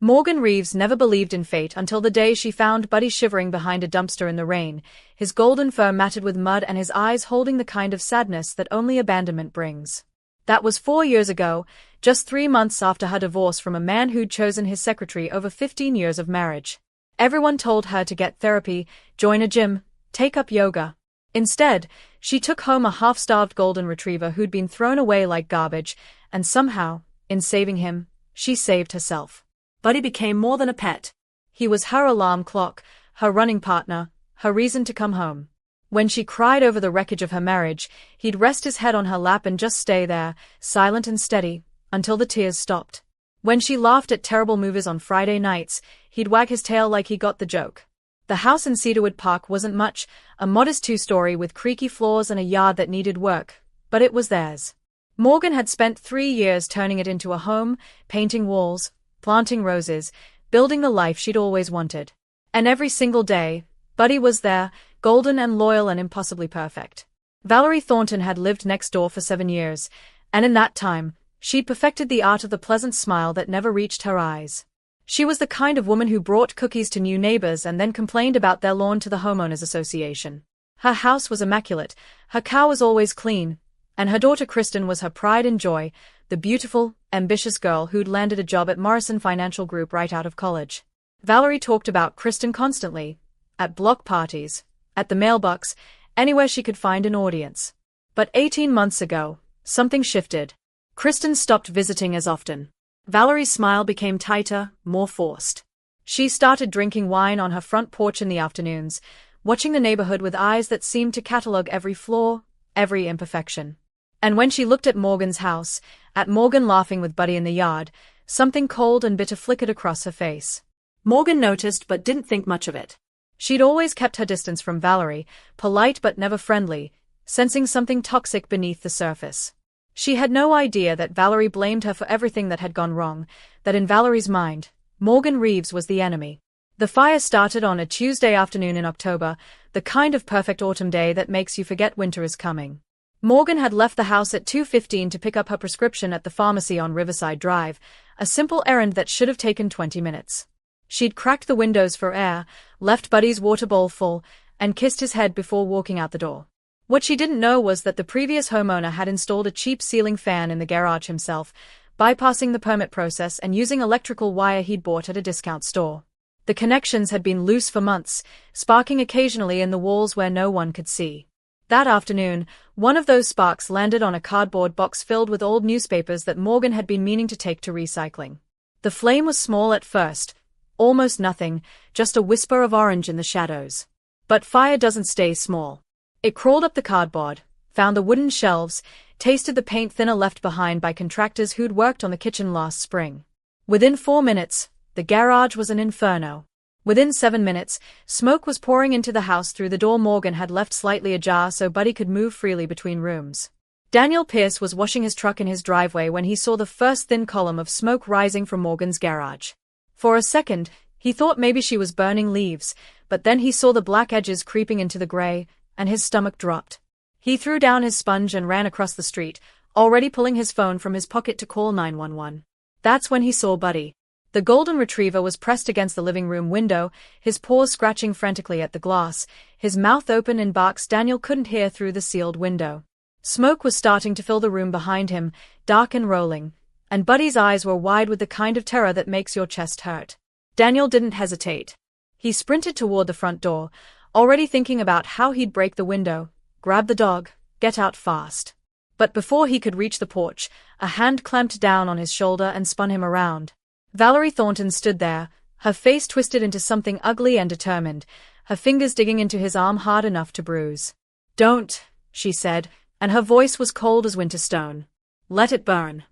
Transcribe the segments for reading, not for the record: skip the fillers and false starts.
Morgan Reeves never believed in fate until the day she found Buddy shivering behind a dumpster in the rain, his golden fur matted with mud and his eyes holding the kind of sadness that only abandonment brings. That was 4 years ago, just 3 months after her divorce from a man who'd chosen his secretary over 15 years of marriage. Everyone told her to get therapy, join a gym, take up yoga. Instead, she took home a half-starved golden retriever who'd been thrown away like garbage, and somehow, in saving him, she saved herself. Buddy became more than a pet. He was her alarm clock, her running partner, her reason to come home. When she cried over the wreckage of her marriage, he'd rest his head on her lap and just stay there, silent and steady, until the tears stopped. When she laughed at terrible movies on Friday nights, he'd wag his tail like he got the joke. The house in Cedarwood Park wasn't much, a modest 2-story with creaky floors and a yard that needed work, but it was theirs. Morgan had spent 3 years turning it into a home, painting walls, planting roses, building the life she'd always wanted. And every single day, Buddy was there, golden and loyal and impossibly perfect. Valerie Thornton had lived next door for 7 years, and in that time, she'd perfected the art of the pleasant smile that never reached her eyes. She was the kind of woman who brought cookies to new neighbors and then complained about their lawn to the homeowners association. Her house was immaculate, her car was always clean, and her daughter Kristen was her pride and joy, the beautiful, ambitious girl who'd landed a job at Morrison Financial Group right out of college. Valerie talked about Kristen constantly, at block parties, at the mailbox, anywhere she could find an audience. But 18 months ago, something shifted. Kristen stopped visiting as often. Valerie's smile became tighter, more forced. She started drinking wine on her front porch in the afternoons, watching the neighborhood with eyes that seemed to catalog every flaw, every imperfection. And when she looked at Morgan's house, at Morgan laughing with Buddy in the yard, something cold and bitter flickered across her face. Morgan noticed but didn't think much of it. She'd always kept her distance from Valerie, polite but never friendly, sensing something toxic beneath the surface. She had no idea that Valerie blamed her for everything that had gone wrong, that in Valerie's mind, Morgan Reeves was the enemy. The fire started on a Tuesday afternoon in October, the kind of perfect autumn day that makes you forget winter is coming. Morgan had left the house at 2:15 to pick up her prescription at the pharmacy on Riverside Drive, a simple errand that should have taken 20 minutes. She'd cracked the windows for air, left Buddy's water bowl full, and kissed his head before walking out the door. What she didn't know was that the previous homeowner had installed a cheap ceiling fan in the garage himself, bypassing the permit process and using electrical wire he'd bought at a discount store. The connections had been loose for months, sparking occasionally in the walls where no one could see. That afternoon, one of those sparks landed on a cardboard box filled with old newspapers that Morgan had been meaning to take to recycling. The flame was small at first, almost nothing, just a whisper of orange in the shadows. But fire doesn't stay small. It crawled up the cardboard, found the wooden shelves, tasted the paint thinner left behind by contractors who'd worked on the kitchen last spring. Within 4 minutes, the garage was an inferno. Within 7 minutes, smoke was pouring into the house through the door Morgan had left slightly ajar so Buddy could move freely between rooms. Daniel Pierce was washing his truck in his driveway when he saw the first thin column of smoke rising from Morgan's garage. For a second, he thought maybe she was burning leaves, but then he saw the black edges creeping into the gray, and his stomach dropped. He threw down his sponge and ran across the street, already pulling his phone from his pocket to call 911. That's when he saw Buddy. The golden retriever was pressed against the living room window, his paws scratching frantically at the glass, his mouth open in barks Daniel couldn't hear through the sealed window. Smoke was starting to fill the room behind him, dark and rolling, and Buddy's eyes were wide with the kind of terror that makes your chest hurt. Daniel didn't hesitate. He sprinted toward the front door, already thinking about how he'd break the window, grab the dog, get out fast. But before he could reach the porch, a hand clamped down on his shoulder and spun him around. Valerie Thornton stood there, her face twisted into something ugly and determined, her fingers digging into his arm hard enough to bruise. "Don't," she said, and her voice was cold as winter stone. "Let it burn."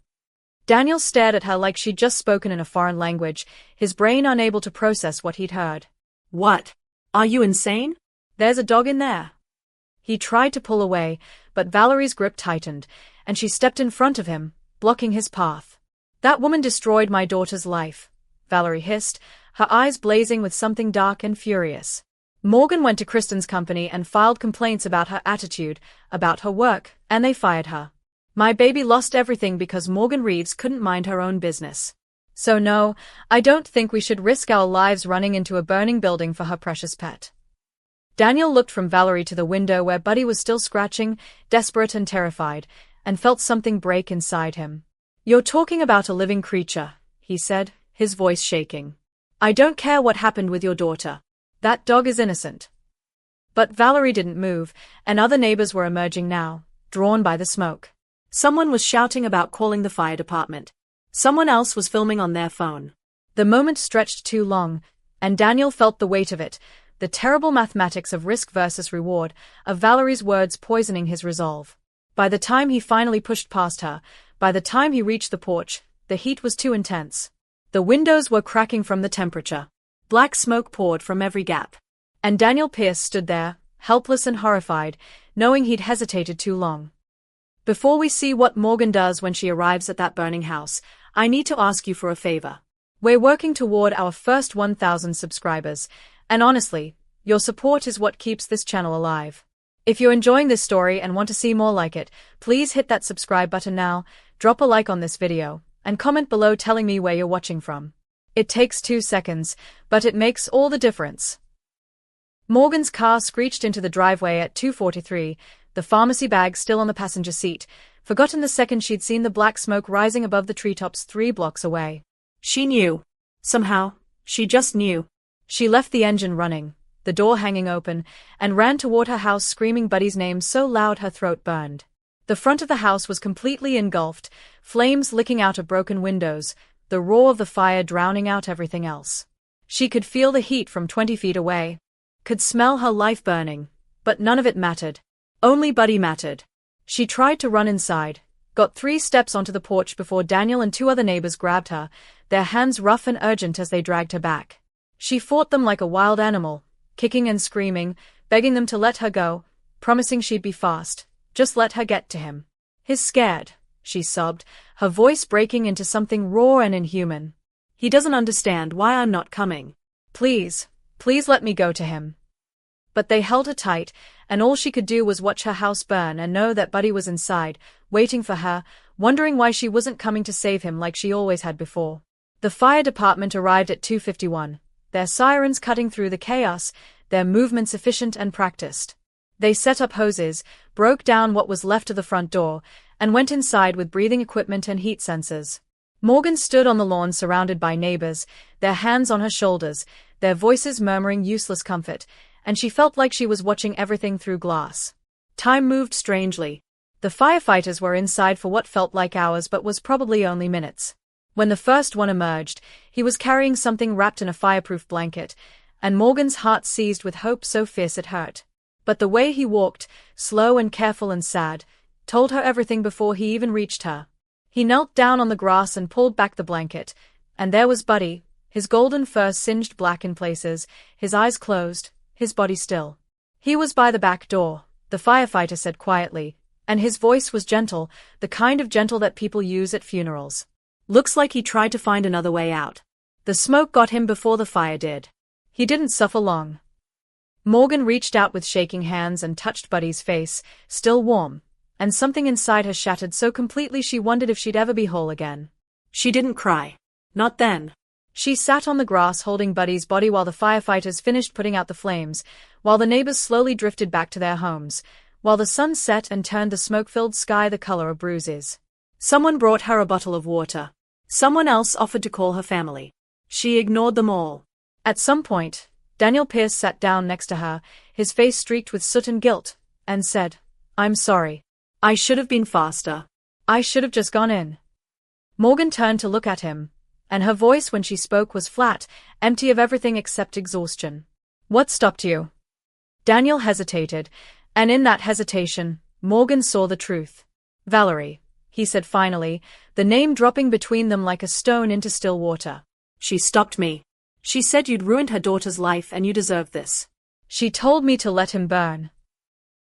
Daniel stared at her like she'd just spoken in a foreign language, his brain unable to process what he'd heard. "What? Are you insane? There's a dog in there." He tried to pull away, but Valerie's grip tightened, and she stepped in front of him, blocking his path. "That woman destroyed my daughter's life," Valerie hissed, her eyes blazing with something dark and furious. Morgan went to Kristen's company and filed complaints about her attitude, about her work, and they fired her. "My baby lost everything because Morgan Reeves couldn't mind her own business." So no, I don't think we should risk our lives running into a burning building for her precious pet. Daniel looked from Valerie to the window where Buddy was still scratching, desperate and terrified, and felt something break inside him. "You're talking about a living creature," he said, his voice shaking. "I don't care what happened with your daughter. That dog is innocent." But Valerie didn't move, and other neighbors were emerging now, drawn by the smoke. Someone was shouting about calling the fire department. Someone else was filming on their phone. The moment stretched too long, and Daniel felt the weight of it, the terrible mathematics of risk versus reward, of Valerie's words poisoning his resolve. By the time he finally pushed past her, by the time he reached the porch, the heat was too intense. The windows were cracking from the temperature. Black smoke poured from every gap. And Daniel Pierce stood there, helpless and horrified, knowing he'd hesitated too long. "Before we see what Morgan does when she arrives at that burning house, I need to ask you for a favor. We're working toward our first 1,000 subscribers, and honestly, your support is what keeps this channel alive. If you're enjoying this story and want to see more like it, please hit that subscribe button now, drop a like on this video, and comment below telling me where you're watching from. It takes 2 seconds, but it makes all the difference." Morgan's car screeched into the driveway at 2:43, the pharmacy bag still on the passenger seat, forgotten the second she'd seen the black smoke rising above the treetops 3 blocks away. She knew. Somehow, she just knew. She left the engine running, the door hanging open, and ran toward her house screaming Buddy's name so loud her throat burned. The front of the house was completely engulfed, flames licking out of broken windows, the roar of the fire drowning out everything else. She could feel the heat from 20 feet away. Could smell her life burning, but none of it mattered. Only Buddy mattered. She tried to run inside, got 3 steps onto the porch before Daniel and 2 other neighbors grabbed her, their hands rough and urgent as they dragged her back. She fought them like a wild animal, kicking and screaming, begging them to let her go, promising she'd be fast, just let her get to him. "He's scared," she sobbed, her voice breaking into something raw and inhuman. "He doesn't understand why I'm not coming. Please, please let me go to him." But they held her tight, and all she could do was watch her house burn and know that Buddy was inside, waiting for her, wondering why she wasn't coming to save him like she always had before. The fire department arrived at 2:51, their sirens cutting through the chaos, their movements efficient and practiced. They set up hoses, broke down what was left of the front door, and went inside with breathing equipment and heat sensors. Morgan stood on the lawn surrounded by neighbors, their hands on her shoulders, their voices murmuring useless comfort, and she felt like she was watching everything through glass. Time moved strangely. The firefighters were inside for what felt like hours but was probably only minutes. When the first one emerged, he was carrying something wrapped in a fireproof blanket, and Morgan's heart seized with hope so fierce it hurt. But the way he walked, slow and careful and sad, told her everything before he even reached her. He knelt down on the grass and pulled back the blanket, and there was Buddy, his golden fur singed black in places, his eyes closed, his body still. "He was by the back door," the firefighter said quietly, and his voice was gentle, the kind of gentle that people use at funerals. "Looks like he tried to find another way out. The smoke got him before the fire did. He didn't suffer long." Morgan reached out with shaking hands and touched Buddy's face, still warm, and something inside her shattered so completely she wondered if she'd ever be whole again. She didn't cry. Not then. She sat on the grass holding Buddy's body while the firefighters finished putting out the flames, while the neighbors slowly drifted back to their homes, while the sun set and turned the smoke-filled sky the color of bruises. Someone brought her a bottle of water. Someone else offered to call her family. She ignored them all. At some point, Daniel Pierce sat down next to her, his face streaked with soot and guilt, and said, "I'm sorry. I should have been faster. I should have just gone in." Morgan turned to look at him, and her voice when she spoke was flat, empty of everything except exhaustion. "What stopped you?" Daniel hesitated, and in that hesitation, Morgan saw the truth. "Valerie," he said finally, the name dropping between them like a stone into still water. "She stopped me. She said you'd ruined her daughter's life and you deserved this. She told me to let him burn."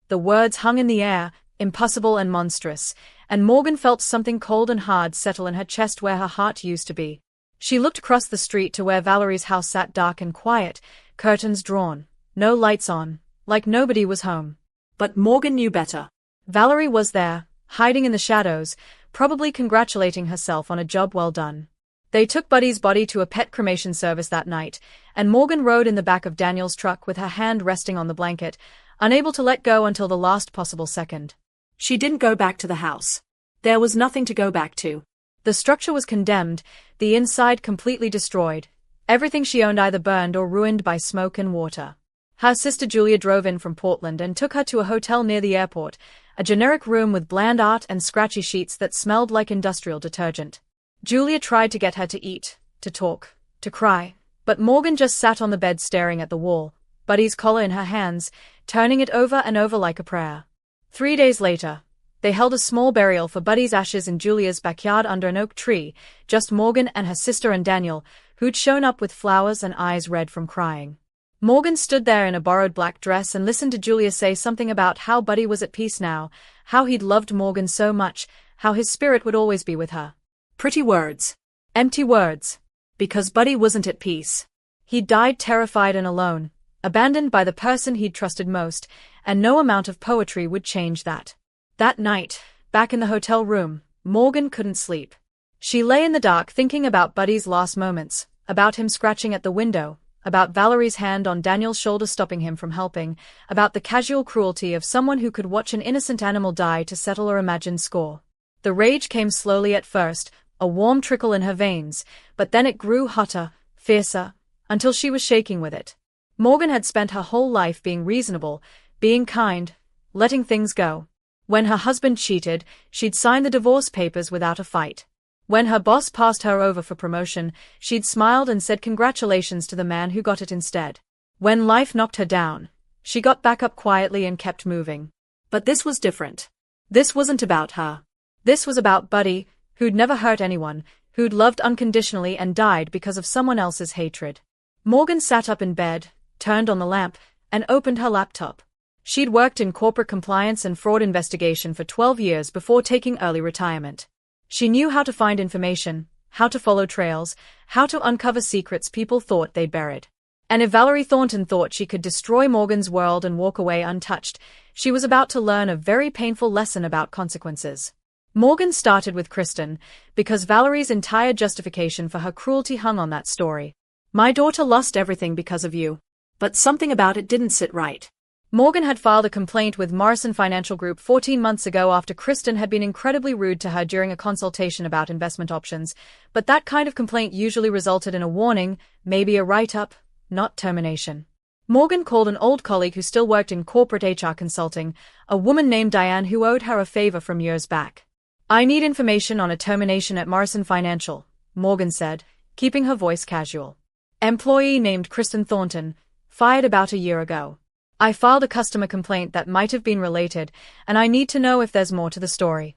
The words hung in the air, impossible and monstrous, and Morgan felt something cold and hard settle in her chest where her heart used to be. She looked across the street to where Valerie's house sat dark and quiet, curtains drawn, no lights on, like nobody was home. But Morgan knew better. Valerie was there, hiding in the shadows, probably congratulating herself on a job well done. They took Buddy's body to a pet cremation service that night, and Morgan rode in the back of Daniel's truck with her hand resting on the blanket, unable to let go until the last possible second. She didn't go back to the house. There was nothing to go back to. The structure was condemned, the inside completely destroyed. Everything she owned either burned or ruined by smoke and water. Her sister Julia drove in from Portland and took her to a hotel near the airport, a generic room with bland art and scratchy sheets that smelled like industrial detergent. Julia tried to get her to eat, to talk, to cry, but Morgan just sat on the bed staring at the wall, Buddy's collar in her hands, turning it over and over like a prayer. 3 days later, they held a small burial for Buddy's ashes in Julia's backyard under an oak tree, just Morgan and her sister and Daniel, who'd shown up with flowers and eyes red from crying. Morgan stood there in a borrowed black dress and listened to Julia say something about how Buddy was at peace now, how he'd loved Morgan so much, how his spirit would always be with her. Pretty words. Empty words. Because Buddy wasn't at peace. He died terrified and alone, abandoned by the person he'd trusted most, and no amount of poetry would change that. That night, back in the hotel room, Morgan couldn't sleep. She lay in the dark thinking about Buddy's last moments, about him scratching at the window, about Valerie's hand on Daniel's shoulder stopping him from helping, about the casual cruelty of someone who could watch an innocent animal die to settle her imagined score. The rage came slowly at first, a warm trickle in her veins, but then it grew hotter, fiercer, until she was shaking with it. Morgan had spent her whole life being reasonable, being kind, letting things go. When her husband cheated, she'd sign the divorce papers without a fight. When her boss passed her over for promotion, she'd smiled and said congratulations to the man who got it instead. When life knocked her down, she got back up quietly and kept moving. But this was different. This wasn't about her. This was about Buddy, who'd never hurt anyone, who'd loved unconditionally and died because of someone else's hatred. Morgan sat up in bed, turned on the lamp, and opened her laptop. She'd worked in corporate compliance and fraud investigation for 12 years before taking early retirement. She knew how to find information, how to follow trails, how to uncover secrets people thought they'd buried. And if Valerie Thornton thought she could destroy Morgan's world and walk away untouched, she was about to learn a very painful lesson about consequences. Morgan started with Kristen, because Valerie's entire justification for her cruelty hung on that story. My daughter lost everything because of you. But something about it didn't sit right. Morgan had filed a complaint with Morrison Financial Group 14 months ago after Kristen had been incredibly rude to her during a consultation about investment options, but that kind of complaint usually resulted in a warning, maybe a write-up, not termination. Morgan called an old colleague who still worked in corporate HR consulting, a woman named Diane who owed her a favor from years back. I need information on a termination at Morrison Financial, Morgan said, keeping her voice casual. Employee named Kristen Thornton, fired about a year ago. I filed a customer complaint that might have been related, and I need to know if there's more to the story.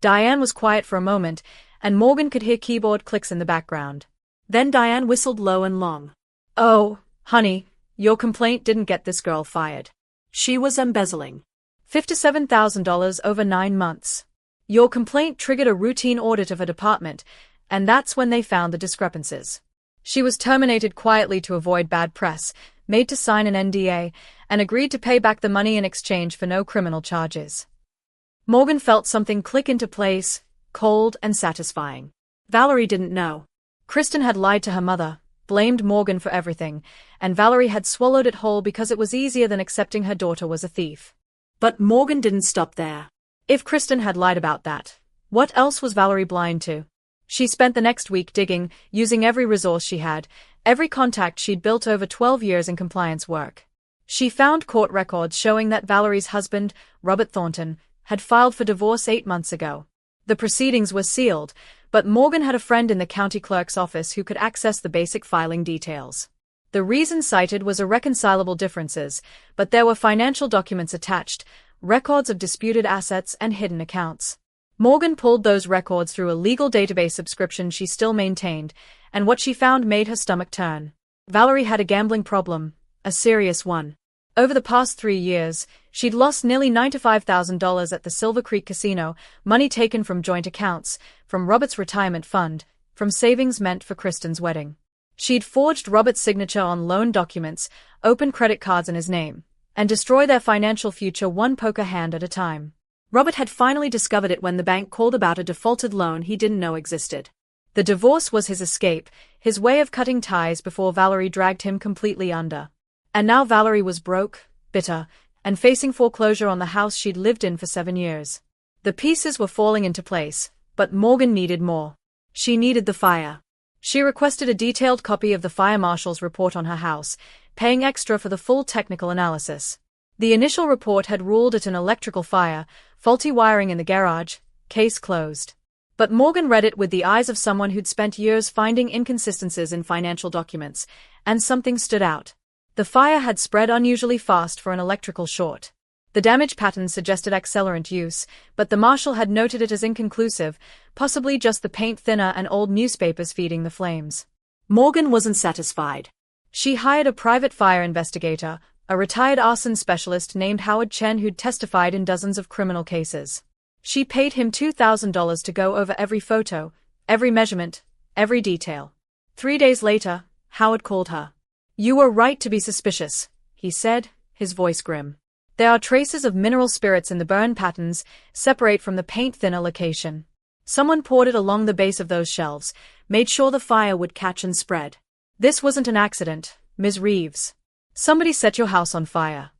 Diane was quiet for a moment, and Morgan could hear keyboard clicks in the background. Then Diane whistled low and long. Oh, honey, your complaint didn't get this girl fired. She was embezzling $57,000 over 9 months. Your complaint triggered a routine audit of her department, and that's when they found the discrepancies. She was terminated quietly to avoid bad press, made to sign an NDA, and agreed to pay back the money in exchange for no criminal charges. Morgan felt something click into place, cold and satisfying. Valerie didn't know. Kristen had lied to her mother, blamed Morgan for everything, and Valerie had swallowed it whole because it was easier than accepting her daughter was a thief. But Morgan didn't stop there. If Kristen had lied about that, what else was Valerie blind to? She spent the next week digging, using every resource she had, every contact she'd built over 12 years in compliance work. She found court records showing that Valerie's husband, Robert Thornton, had filed for divorce 8 months ago. The proceedings were sealed, but Morgan had a friend in the county clerk's office who could access the basic filing details. The reason cited was irreconcilable differences, but there were financial documents attached, records of disputed assets and hidden accounts. Morgan pulled those records through a legal database subscription she still maintained, and what she found made her stomach turn. Valerie had a gambling problem, a serious one. Over the past 3 years, she'd lost nearly $95,000 at the Silver Creek Casino, money taken from joint accounts, from Robert's retirement fund, from savings meant for Kristen's wedding. She'd forged Robert's signature on loan documents, opened credit cards in his name, and destroyed their financial future one poker hand at a time. Robert had finally discovered it when the bank called about a defaulted loan he didn't know existed. The divorce was his escape, his way of cutting ties before Valerie dragged him completely under. And now Valerie was broke, bitter, and facing foreclosure on the house she'd lived in for 7 years. The pieces were falling into place, but Morgan needed more. She needed the fire. She requested a detailed copy of the fire marshal's report on her house, paying extra for the full technical analysis. The initial report had ruled it an electrical fire, faulty wiring in the garage, case closed. But Morgan read it with the eyes of someone who'd spent years finding inconsistencies in financial documents, and something stood out. The fire had spread unusually fast for an electrical short. The damage pattern suggested accelerant use, but the marshal had noted it as inconclusive, possibly just the paint thinner and old newspapers feeding the flames. Morgan wasn't satisfied. She hired a private fire investigator, a retired arson specialist named Howard Chen who'd testified in dozens of criminal cases. She paid him $2,000 to go over every photo, every measurement, every detail. 3 days later, Howard called her. "You were right to be suspicious," he said, his voice grim. "There are traces of mineral spirits in the burn patterns, separate from the paint thinner location. Someone poured it along the base of those shelves, made sure the fire would catch and spread. This wasn't an accident, Ms. Reeves. Somebody set your house on fire."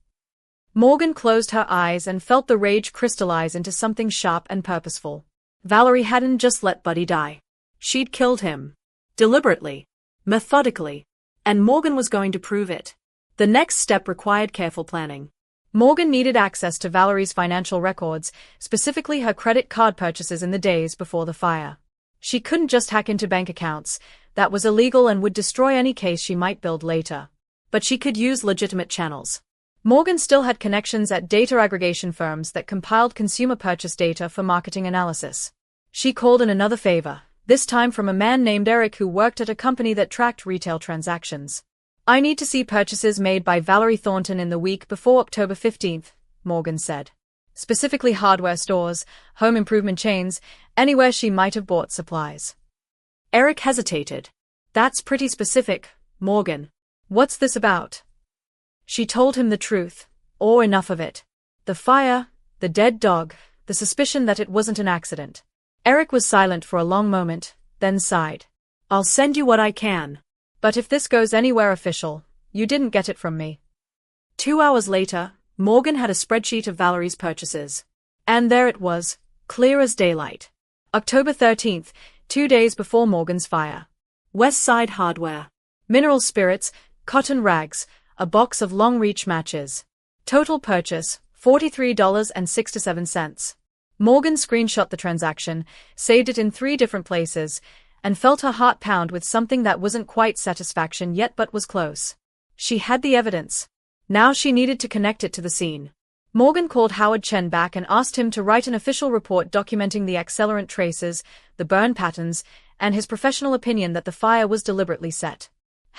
Morgan closed her eyes and felt the rage crystallize into something sharp and purposeful. Valerie hadn't just let Buddy die. She'd killed him. Deliberately. Methodically. And Morgan was going to prove it. The next step required careful planning. Morgan needed access to Valerie's financial records, specifically her credit card purchases in the days before the fire. She couldn't just hack into bank accounts, that was illegal and would destroy any case she might build later. But she could use legitimate channels. Morgan still had connections at data aggregation firms that compiled consumer purchase data for marketing analysis. She called in another favor, this time from a man named Eric who worked at a company that tracked retail transactions. "I need to see purchases made by Valerie Thornton in the week before October 15th, Morgan said. Specifically hardware stores, home improvement chains, anywhere she might have bought supplies. Eric hesitated. "That's pretty specific, Morgan. What's this about?" She told him the truth, or enough of it. The fire, the dead dog, the suspicion that it wasn't an accident. Eric was silent for a long moment, then sighed. "I'll send you what I can. But if this goes anywhere official, you didn't get it from me." 2 hours later, Morgan had a spreadsheet of Valerie's purchases. And there it was, clear as daylight. October 13th, 2 days before Morgan's fire. West Side Hardware. Mineral spirits, cotton rags, a box of long-reach matches. Total purchase, $43.67. Morgan screenshot the transaction, saved it in 3 different places, and felt her heart pound with something that wasn't quite satisfaction yet but was close. She had the evidence. Now she needed to connect it to the scene. Morgan called Howard Chen back and asked him to write an official report documenting the accelerant traces, the burn patterns, and his professional opinion that the fire was deliberately set.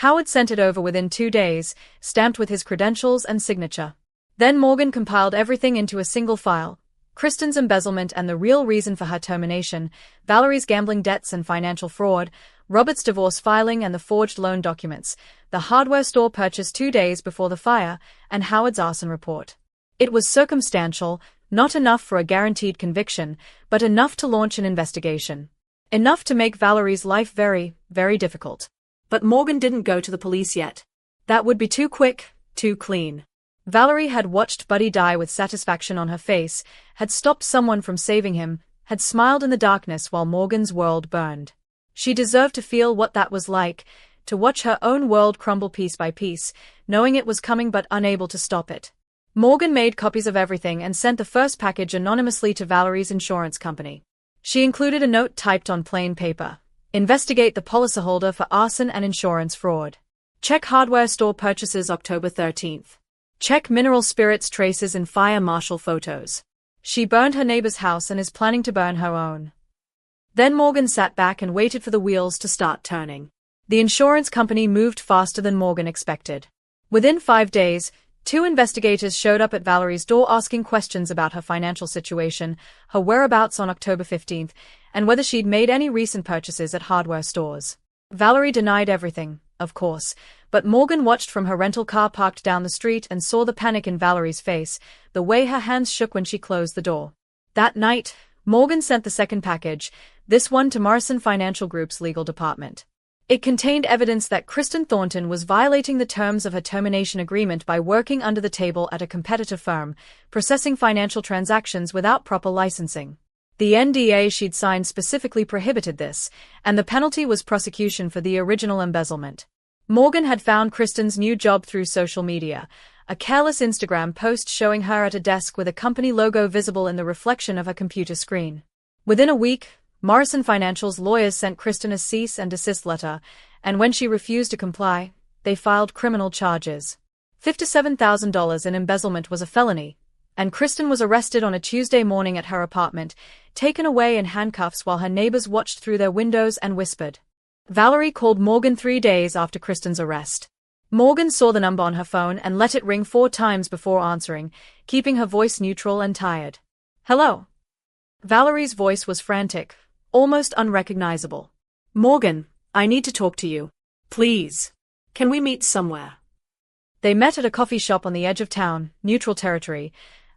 Howard sent it over within 2 days, stamped with his credentials and signature. Then Morgan compiled everything into a single file. Kristen's embezzlement and the real reason for her termination, Valerie's gambling debts and financial fraud, Robert's divorce filing and the forged loan documents, the hardware store purchase 2 days before the fire, and Howard's arson report. It was circumstantial, not enough for a guaranteed conviction, but enough to launch an investigation. Enough to make Valerie's life very, very difficult. But Morgan didn't go to the police yet. That would be too quick, too clean. Valerie had watched Buddy die with satisfaction on her face, had stopped someone from saving him, had smiled in the darkness while Morgan's world burned. She deserved to feel what that was like, to watch her own world crumble piece by piece, knowing it was coming but unable to stop it. Morgan made copies of everything and sent the first package anonymously to Valerie's insurance company. She included a note typed on plain paper. Investigate the policyholder for arson and insurance fraud. Check hardware store purchases October 13th. Check mineral spirits traces in fire marshal photos. She burned her neighbor's house and is planning to burn her own. Then Morgan sat back and waited for the wheels to start turning. The insurance company moved faster than Morgan expected. Within 5 days, 2 investigators showed up at Valerie's door asking questions about her financial situation, her whereabouts on October 15th, and whether she'd made any recent purchases at hardware stores. Valerie denied everything, of course, but Morgan watched from her rental car parked down the street and saw the panic in Valerie's face, the way her hands shook when she closed the door. That night, Morgan sent the second package, this one to Morrison Financial Group's legal department. It contained evidence that Kristen Thornton was violating the terms of her termination agreement by working under the table at a competitor firm, processing financial transactions without proper licensing. The NDA she'd signed specifically prohibited this, and the penalty was prosecution for the original embezzlement. Morgan had found Kristen's new job through social media, a careless Instagram post showing her at a desk with a company logo visible in the reflection of her computer screen. Within a week, Morrison Financial's lawyers sent Kristen a cease and desist letter, and when she refused to comply, they filed criminal charges. $57,000 in embezzlement was a felony, and Kristen was arrested on a Tuesday morning at her apartment, taken away in handcuffs while her neighbors watched through their windows and whispered. Valerie called Morgan 3 days after Kristen's arrest. Morgan saw the number on her phone and let it ring 4 times before answering, keeping her voice neutral and tired. "Hello." Valerie's voice was frantic, almost unrecognizable. "Morgan, I need to talk to you. Please. Can we meet somewhere?" They met at a coffee shop on the edge of town, neutral territory,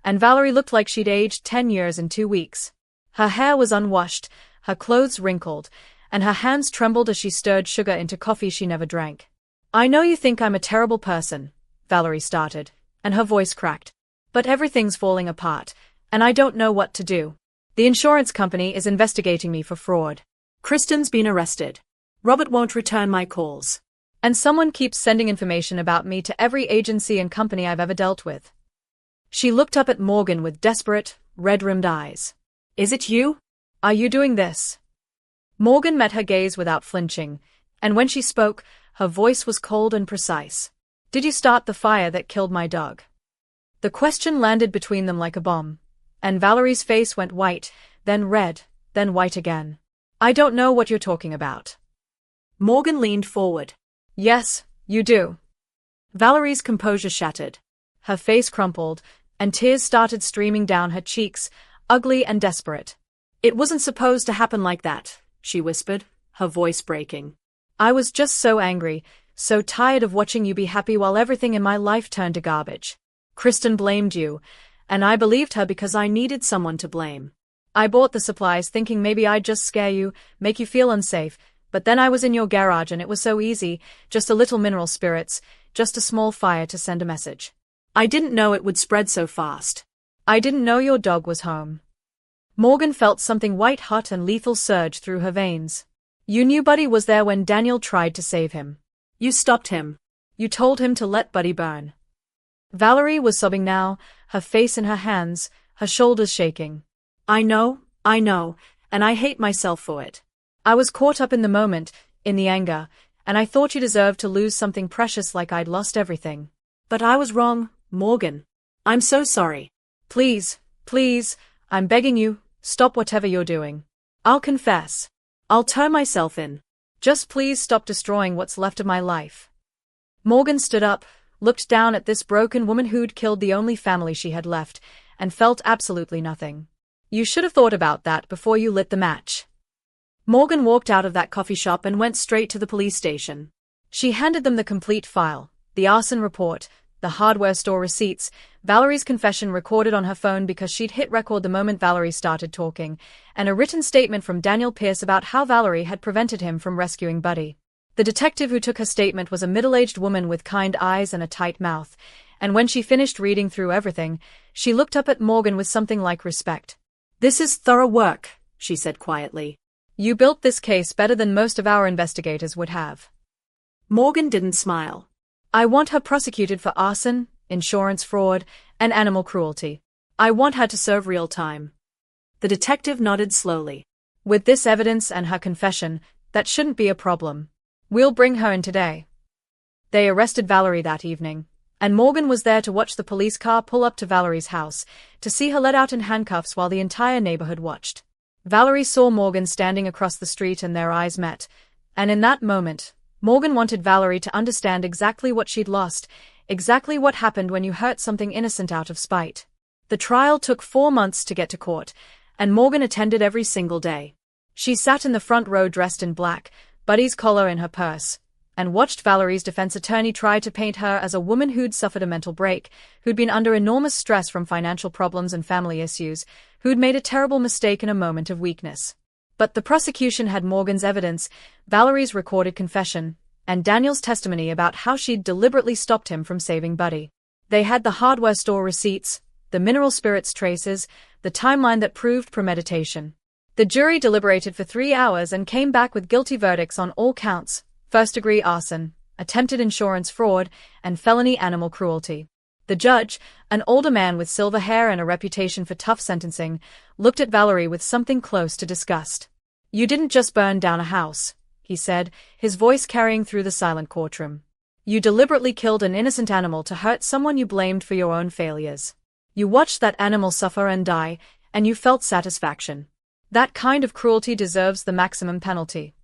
and Valerie looked like she'd aged 10 years in 2 weeks. Her hair was unwashed, her clothes wrinkled, and her hands trembled as she stirred sugar into coffee she never drank. "I know you think I'm a terrible person," Valerie started, and her voice cracked. "But everything's falling apart, and I don't know what to do. The insurance company is investigating me for fraud. Kristen's been arrested. Robert won't return my calls. And someone keeps sending information about me to every agency and company I've ever dealt with." She looked up at Morgan with desperate, red-rimmed eyes. "Is it you? Are you doing this?" Morgan met her gaze without flinching, and when she spoke, her voice was cold and precise. "Did you start the fire that killed my dog?" The question landed between them like a bomb, and Valerie's face went white, then red, then white again. "I don't know what you're talking about." Morgan leaned forward. "Yes, you do." Valerie's composure shattered. Her face crumpled, and tears started streaming down her cheeks, ugly and desperate. "It wasn't supposed to happen like that," she whispered, her voice breaking. "I was just so angry, so tired of watching you be happy while everything in my life turned to garbage. Kristen blamed you, and I believed her because I needed someone to blame. I bought the supplies thinking maybe I'd just scare you, make you feel unsafe, but then I was in your garage and it was so easy, just a little mineral spirits, just a small fire to send a message. I didn't know it would spread so fast. I didn't know your dog was home." Morgan felt something white-hot and lethal surge through her veins. "You knew Buddy was there when Daniel tried to save him. You stopped him. You told him to let Buddy burn." Valerie was sobbing now, her face in her hands, her shoulders shaking. I know, and I hate myself for it. I was caught up in the moment, in the anger, and I thought you deserved to lose something precious like I'd lost everything. But I was wrong, Morgan. I'm so sorry. Please, I'm begging you, stop whatever you're doing. I'll confess. I'll turn myself in. Just please stop destroying what's left of my life." Morgan stood up, looked down at this broken woman who'd killed the only family she had left, and felt absolutely nothing. "You should have thought about that before you lit the match." Morgan walked out of that coffee shop and went straight to the police station. She handed them the complete file, the arson report, the hardware store receipts, Valerie's confession recorded on her phone because she'd hit record the moment Valerie started talking, and a written statement from Daniel Pierce about how Valerie had prevented him from rescuing Buddy. The detective who took her statement was a middle-aged woman with kind eyes and a tight mouth, and when she finished reading through everything, she looked up at Morgan with something like respect. "This is thorough work," she said quietly. "You built this case better than most of our investigators would have." Morgan didn't smile. "I want her prosecuted for arson, insurance fraud, and animal cruelty. I want her to serve real time." The detective nodded slowly. "With this evidence and her confession, that shouldn't be a problem. We'll bring her in today." They arrested Valerie that evening, and Morgan was there to watch the police car pull up to Valerie's house, to see her let out in handcuffs while the entire neighborhood watched. Valerie saw Morgan standing across the street and their eyes met, and in that moment, Morgan wanted Valerie to understand exactly what she'd lost, exactly what happened when you hurt something innocent out of spite. The trial took 4 months to get to court, and Morgan attended every single day. She sat in the front row dressed in black, Buddy's collar in her purse, and watched Valerie's defense attorney try to paint her as a woman who'd suffered a mental break, who'd been under enormous stress from financial problems and family issues, who'd made a terrible mistake in a moment of weakness. But the prosecution had Morgan's evidence, Valerie's recorded confession, and Daniel's testimony about how she'd deliberately stopped him from saving Buddy. They had the hardware store receipts, the mineral spirits traces, the timeline that proved premeditation. The jury deliberated for 3 hours and came back with guilty verdicts on all counts: first-degree arson, attempted insurance fraud, and felony animal cruelty. The judge, an older man with silver hair and a reputation for tough sentencing, looked at Valerie with something close to disgust. "You didn't just burn down a house," he said, his voice carrying through the silent courtroom. "You deliberately killed an innocent animal to hurt someone you blamed for your own failures. You watched that animal suffer and die, and you felt satisfaction. That kind of cruelty deserves the maximum penalty."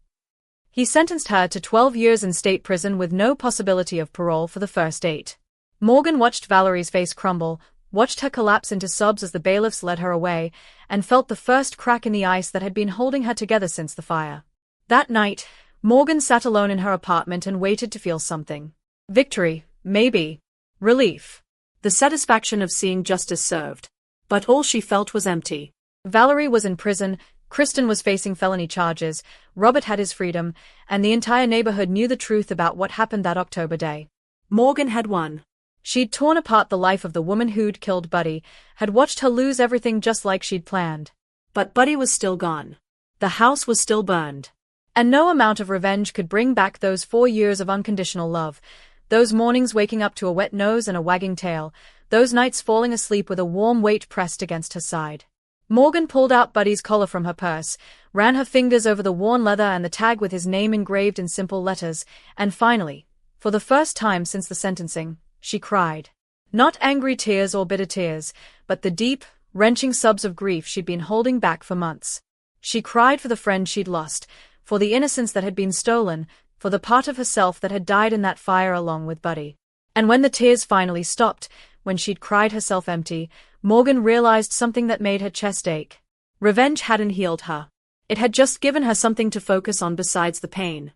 He sentenced her to 12 years in state prison with no possibility of parole for the first 8. Morgan watched Valerie's face crumble, watched her collapse into sobs as the bailiffs led her away, and felt the first crack in the ice that had been holding her together since the fire. That night, Morgan sat alone in her apartment and waited to feel something. Victory, maybe. Relief. The satisfaction of seeing justice served. But all she felt was empty. Valerie was in prison, Kristen was facing felony charges, Robert had his freedom, and the entire neighborhood knew the truth about what happened that October day. Morgan had won. She'd torn apart the life of the woman who'd killed Buddy, had watched her lose everything just like she'd planned. But Buddy was still gone. The house was still burned. And no amount of revenge could bring back those 4 years of unconditional love, those mornings waking up to a wet nose and a wagging tail, those nights falling asleep with a warm weight pressed against her side. Morgan pulled out Buddy's collar from her purse, ran her fingers over the worn leather and the tag with his name engraved in simple letters, and finally, for the first time since the sentencing, she cried. Not angry tears or bitter tears, but the deep, wrenching sobs of grief she'd been holding back for months. She cried for the friend she'd lost, for the innocence that had been stolen, for the part of herself that had died in that fire along with Buddy. And when the tears finally stopped, when she'd cried herself empty, Morgan realized something that made her chest ache. Revenge hadn't healed her. It had just given her something to focus on besides the pain.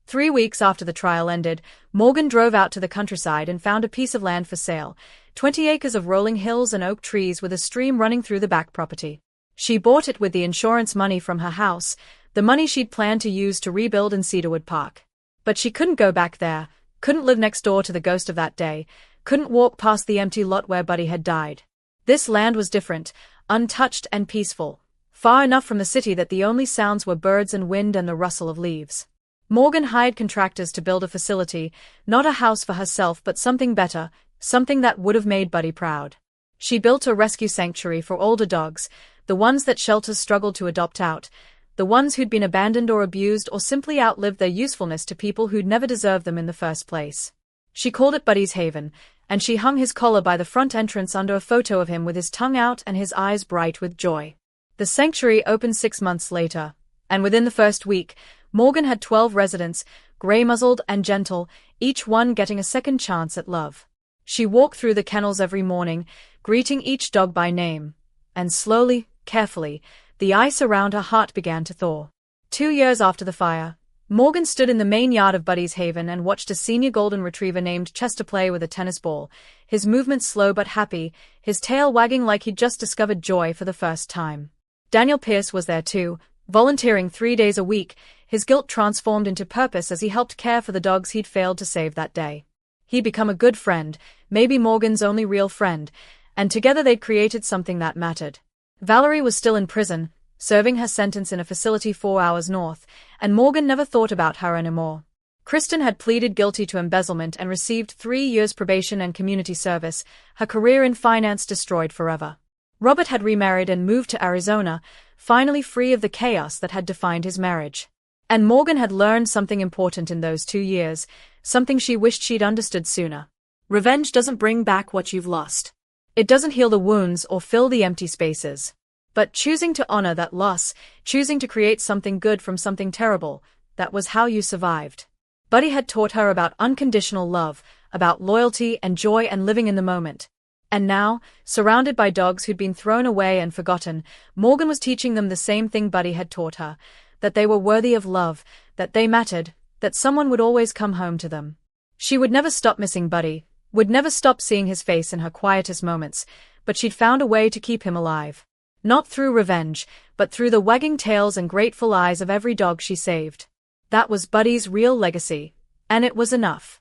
3 weeks after the trial ended, Morgan drove out to the countryside and found a piece of land for sale, 20 acres of rolling hills and oak trees with a stream running through the back property. She bought it with the insurance money from her house, the money she'd planned to use to rebuild in Cedarwood Park. But she couldn't go back there, couldn't live next door to the ghost of that day, couldn't walk past the empty lot where Buddy had died. This land was different, untouched and peaceful, far enough from the city that the only sounds were birds and wind and the rustle of leaves. Morgan hired contractors to build a facility, not a house for herself but something better, something that would have made Buddy proud. She built a rescue sanctuary for older dogs, the ones that shelters struggled to adopt out, the ones who'd been abandoned or abused or simply outlived their usefulness to people who'd never deserved them in the first place. She called it Buddy's Haven, and she hung his collar by the front entrance under a photo of him with his tongue out and his eyes bright with joy. The sanctuary opened 6 months later, and within the first week, Morgan had 12 residents, grey-muzzled and gentle, each one getting a second chance at love. She walked through the kennels every morning, greeting each dog by name, and slowly, carefully, the ice around her heart began to thaw. 2 years after the fire, Morgan stood in the main yard of Buddy's Haven and watched a senior golden retriever named Chester play with a tennis ball, his movements slow but happy, his tail wagging like he'd just discovered joy for the first time. Daniel Pierce was there too, volunteering 3 days a week, his guilt transformed into purpose as he helped care for the dogs he'd failed to save that day. He'd become a good friend, maybe Morgan's only real friend, and together they'd created something that mattered. Valerie was still in prison, serving her sentence in a facility 4 hours north, and Morgan never thought about her anymore. Kristen had pleaded guilty to embezzlement and received 3 years probation and community service, her career in finance destroyed forever. Robert had remarried and moved to Arizona, finally free of the chaos that had defined his marriage. And Morgan had learned something important in those 2 years, something she wished she'd understood sooner. Revenge doesn't bring back what you've lost. It doesn't heal the wounds or fill the empty spaces. But choosing to honor that loss, choosing to create something good from something terrible, that was how you survived. Buddy had taught her about unconditional love, about loyalty and joy and living in the moment. And now, surrounded by dogs who'd been thrown away and forgotten, Morgan was teaching them the same thing Buddy had taught her, that they were worthy of love, that they mattered, that someone would always come home to them. She would never stop missing Buddy, would never stop seeing his face in her quietest moments, but she'd found a way to keep him alive. Not through revenge, but through the wagging tails and grateful eyes of every dog she saved. That was Buddy's real legacy, and it was enough.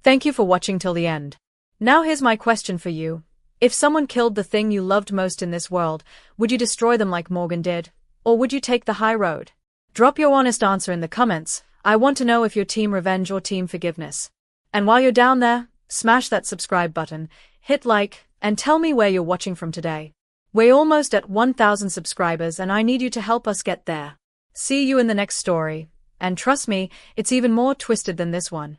Thank you for watching till the end. Now here's my question for you. If someone killed the thing you loved most in this world, would you destroy them like Morgan did? Or would you take the high road? Drop your honest answer in the comments. I want to know if you're team revenge or team forgiveness. And while you're down there, smash that subscribe button, hit like, and tell me where you're watching from today. We're almost at 1,000 subscribers and I need you to help us get there. See you in the next story. And trust me, it's even more twisted than this one.